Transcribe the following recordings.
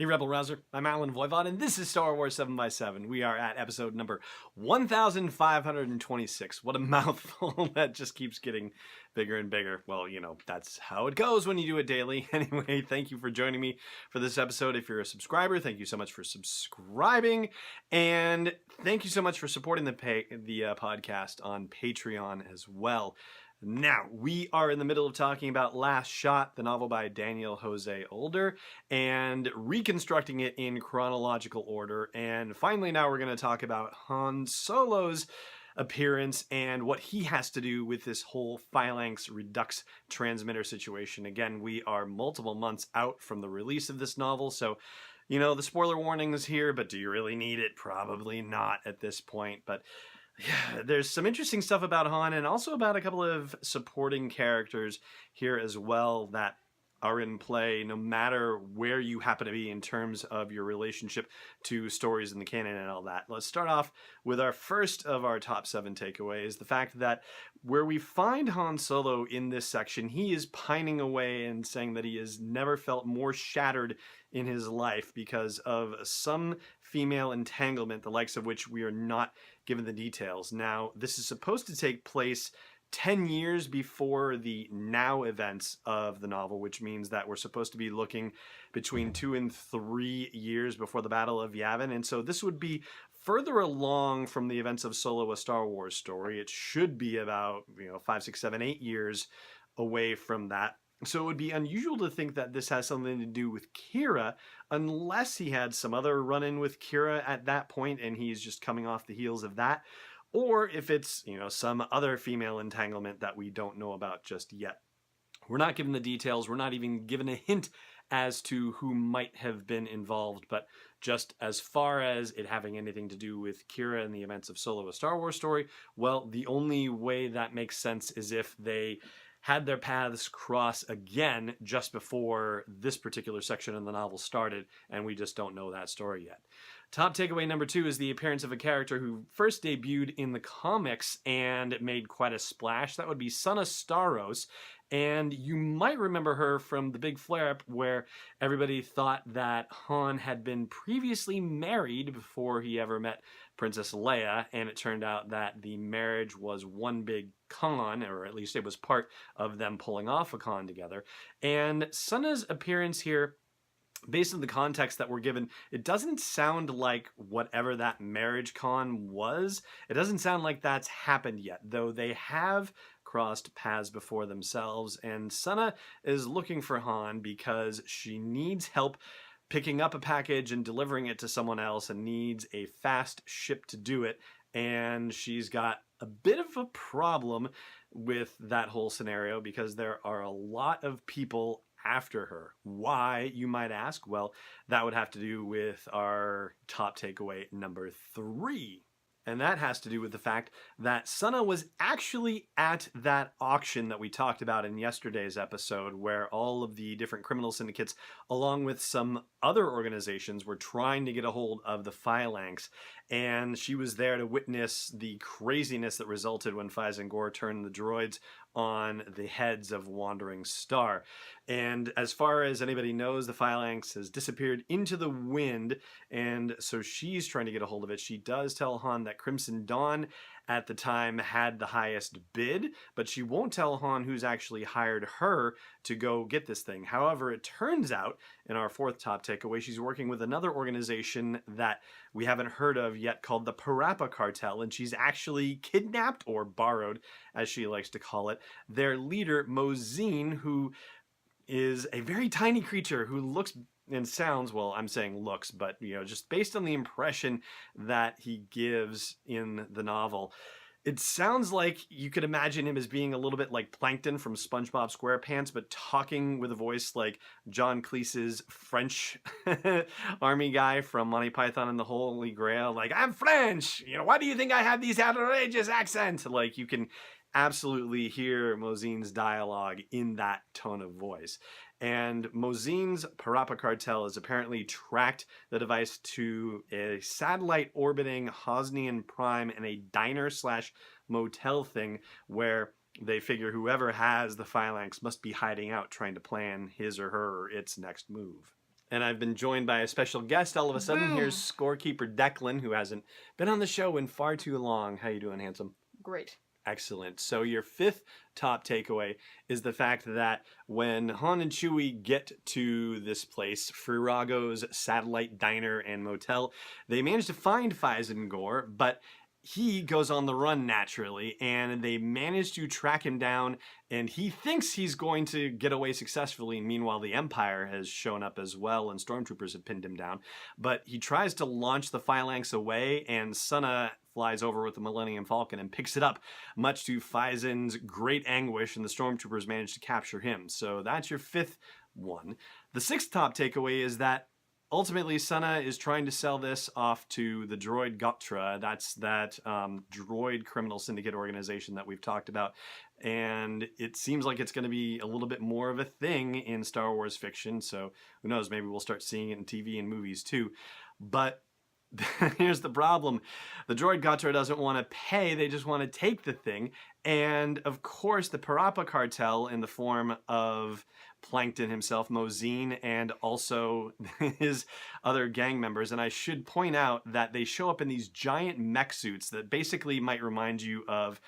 Hey Rebel Rouser, I'm Alan Voivod, and this is Star Wars 7x7. We are at episode number 1526. What a mouthful. That just keeps getting bigger and bigger. Well, you know, that's how it goes when you do it daily. Anyway, thank you for joining me for this episode. If you're a subscriber, thank you so much for subscribing. And thank you so much for supporting the podcast on Patreon as well. Now, we are in the middle of talking about Last Shot, the novel by Daniel Jose Older, and reconstructing it in chronological order. And finally, now we're going to talk about Han Solo's appearance and what he has to do with this whole Phalanx Redux transmitter situation. Again, we are multiple months out from the release of this novel, so you know, the spoiler warning is here, but do you really need it? Probably not at this point, but yeah, there's some interesting stuff about Han and also about a couple of supporting characters here as well that are in play no matter where you happen to be in terms of your relationship to stories in the canon and all that. Let's start off with our first of our top 7 takeaways, the fact that where we find Han Solo in this section, he is pining away and saying that he has never felt more shattered in his life because of some female entanglement, the likes of which we are not given the details. Now, this is supposed to take place 10 years before the now events of the novel, which means that we're supposed to be looking between 2 and 3 years before the Battle of Yavin. And so this would be further along from the events of Solo: A Star Wars Story. It should be about, 5, 6, 7, 8 years away from that. So it would be unusual to think that this has something to do with Kira, unless he had some other run-in with Kira at that point and he's just coming off the heels of that. Or if it's, some other female entanglement that we don't know about just yet. We're not given the details. We're not even given a hint as to who might have been involved. But just as far as it having anything to do with Kira and the events of Solo: A Star Wars Story, well, the only way that makes sense is if they had their paths cross again just before this particular section of the novel started, and we just don't know that story yet. Top takeaway number 2 is the appearance of a character who first debuted in the comics and made quite a splash. That would be Sana Starros. And you might remember her from the big flare-up where everybody thought that Han had been previously married before he ever met Princess Leia, and it turned out that the marriage was one big con, or at least it was part of them pulling off a con together. And Sana's appearance here, based on the context that we're given, it doesn't sound like whatever that marriage con was. It doesn't sound like that's happened yet, though they have crossed paths before themselves, and Sana is looking for Han because she needs help picking up a package and delivering it to someone else and needs a fast ship to do it, and she's got a bit of a problem with that whole scenario because there are a lot of people after her. Why, you might ask? Well, that would have to do with our top takeaway number 3. And that has to do with the fact that Sana was actually at that auction that we talked about in yesterday's episode, where all of the different criminal syndicates, along with some other organizations, were trying to get a hold of the Phalanx. And she was there to witness the craziness that resulted when Fyz and Gore turned the droids on the heads of Wandering Star. And as far as anybody knows, the Phalanx has disappeared into the wind, and so she's trying to get a hold of it. She does tell Han that Crimson Dawn at the time had the highest bid, but she won't tell Han who's actually hired her to go get this thing. However, it turns out, in our 4th top takeaway, she's working with another organization that we haven't heard of yet called the Parappa Cartel, and she's actually kidnapped, or borrowed, as she likes to call it, their leader, Mozine, who is a very tiny creature who looks and sounds, well, I'm saying looks, but, just based on the impression that he gives in the novel, it sounds like you could imagine him as being a little bit like Plankton from SpongeBob SquarePants, but talking with a voice like John Cleese's French army guy from Monty Python and the Holy Grail. Like, I'm French! Why do you think I have these outrageous accents? Like, you can absolutely hear Mozine's dialogue in that tone of voice. And Mozine's Parappa Cartel has apparently tracked the device to a satellite orbiting Hosnian Prime and a diner/motel thing where they figure whoever has the Phalanx must be hiding out trying to plan his or her or its next move. And I've been joined by a special guest all of a sudden. Here's scorekeeper Declan, who hasn't been on the show in far too long. How you doing, handsome? Great. Excellent. So your fifth top takeaway is the fact that when Han and Chewie get to this place, Furago's satellite diner and motel, they manage to find Gore, but he goes on the run naturally, and they manage to track him down, and he thinks he's going to get away successfully. Meanwhile, the Empire has shown up as well, and stormtroopers have pinned him down. But he tries to launch the phalanx away, and Sana flies over with the Millennium Falcon and picks it up, much to Fyzen's great anguish, and the stormtroopers manage to capture him. So that's your fifth one. The sixth top takeaway is that ultimately, Sana is trying to sell this off to the droid Gotra. That's that droid criminal syndicate organization that we've talked about. And it seems like it's going to be a little bit more of a thing in Star Wars fiction. So who knows, maybe we'll start seeing it in TV and movies too. But here's the problem. The droid Gotra doesn't want to pay. They just want to take the thing. And of course, the Parappa cartel in the form of Plankton himself, Mozine, and also his other gang members. And I should point out that they show up in these giant mech suits that basically might remind you of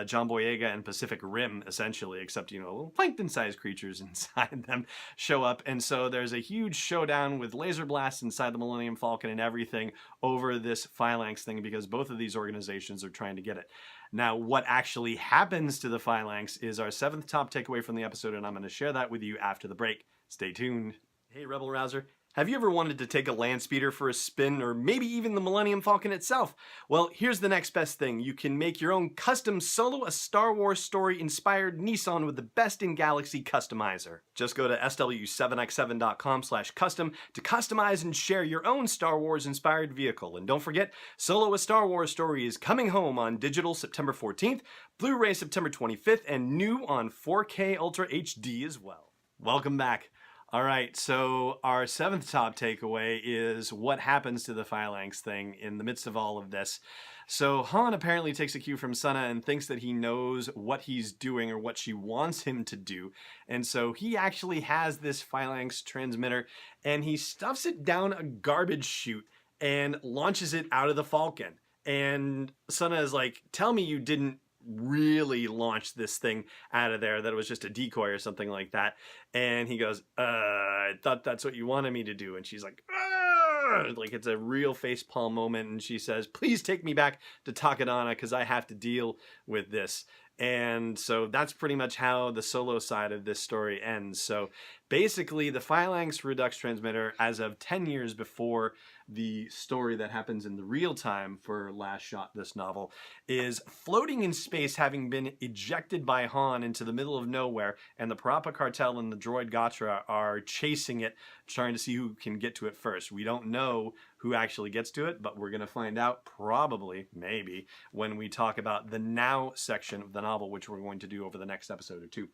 John Boyega and Pacific Rim, essentially, except, little plankton-sized creatures inside them show up. And so there's a huge showdown with laser blasts inside the Millennium Falcon and everything over this phalanx thing, because both of these organizations are trying to get it. Now, what actually happens to the phalanx is our seventh top takeaway from the episode, and I'm going to share that with you after the break. Stay tuned. Hey, Rebel Rouser. Have you ever wanted to take a land speeder for a spin, or maybe even the Millennium Falcon itself? Well, here's the next best thing. You can make your own custom Solo a Star Wars story-inspired Nissan with the best-in-galaxy customizer. Just go to sw7x7.com/custom to customize and share your own Star Wars-inspired vehicle. And don't forget, Solo a Star Wars story is coming home on digital September 14th, Blu-ray September 25th, and new on 4K Ultra HD as well. Welcome back. All right, so our seventh top takeaway is what happens to the phalanx thing in the midst of all of this. So Han apparently takes a cue from Sana and thinks that he knows what he's doing or what she wants him to do. And so he actually has this phalanx transmitter and he stuffs it down a garbage chute and launches it out of the Falcon. And Sana is like, tell me you didn't really launch this thing out of there, that it was just a decoy or something like that. And he goes, I thought that's what you wanted me to do. And she's like, like it's a real facepalm moment. And she says, please take me back to Takodana because I have to deal with this. And so that's pretty much how the Solo side of this story ends. So basically the Phalanx Redux transmitter, as of 10 years before the story that happens in the real time for Last Shot, this novel, is floating in space, having been ejected by Han into the middle of nowhere, and the Parappa cartel and the droid Gotra are chasing it, trying to see who can get to it first. We don't know who actually gets to it, but we're going to find out probably, maybe, when we talk about the now section of the novel, which we're going to do over the next episode or two.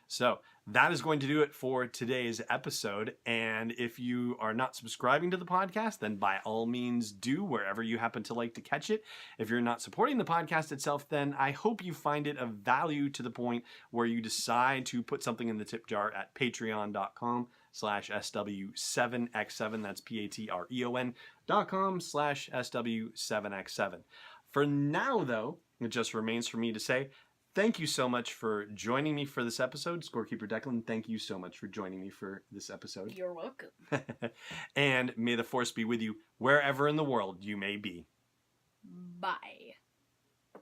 So that is going to do it for today's episode. And if you are not subscribing to the podcast, then by all means do, wherever you happen to like to catch it. If you're not supporting the podcast itself, then I hope you find it of value to the point where you decide to put something in the tip jar at patreon.com/SW7X7. That's patreon.com/SW7X7. For now, though, it just remains for me to say, thank you so much for joining me for this episode. Scorekeeper Declan, thank you so much for joining me for this episode. You're welcome. And may the Force be with you wherever in the world you may be. Bye.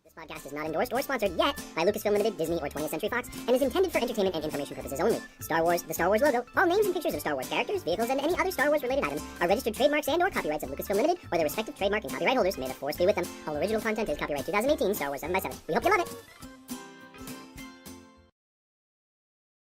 This podcast is not endorsed or sponsored yet by Lucasfilm Limited, Disney, or 20th Century Fox, and is intended for entertainment and information purposes only. Star Wars, the Star Wars logo, all names and pictures of Star Wars characters, vehicles, and any other Star Wars-related items are registered trademarks and or copyrights of Lucasfilm Limited or their respective trademark and copyright holders. May the Force be with them. All original content is copyright 2018 Star Wars 7x7. We hope you love it.